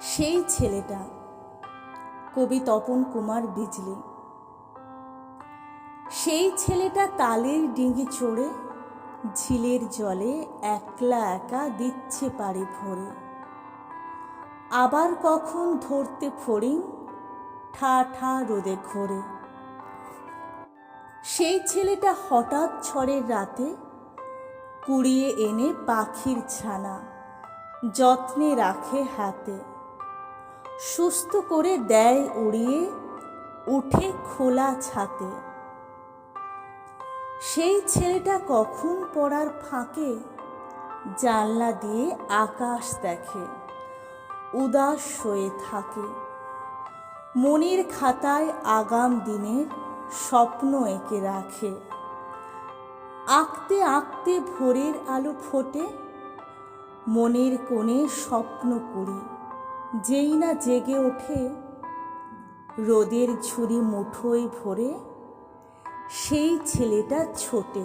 সেই ছেলেটা, কবি তপন কুমার বিজলি। সেই ছেলেটা তালের ডিঙি চড়ে ঝিলের জলে একলা একা দিচ্ছে পাড়ি ভরে। আবার কখন ধরতে ফড়িং ঠা ঠা রোদে ঘোরে। সেই ছেলেটা হঠাৎ ঝড়ের রাতে কুড়িয়ে এনে পাখির ছানা যত্নে রাখে হাতে, সুস্থ করে দেয় উড়িয়ে উঠে খোলা ছাতে। সেই ছেলেটা কখন পড়ার ফাঁকে জানলা দিয়ে আকাশ দেখে, উদাস হয়ে থাকে। মনের খাতায় আগাম দিনের স্বপ্ন এঁকে রাখে। আঁকতে আঁকতে ভোরের আলো ফোটে, মনের কোণে স্বপ্ন কুড়ি যেই না জেগে ওঠে। রোদের ঝুড়ি মুঠোয় ভরে সেই ছেলেটা ছোটে।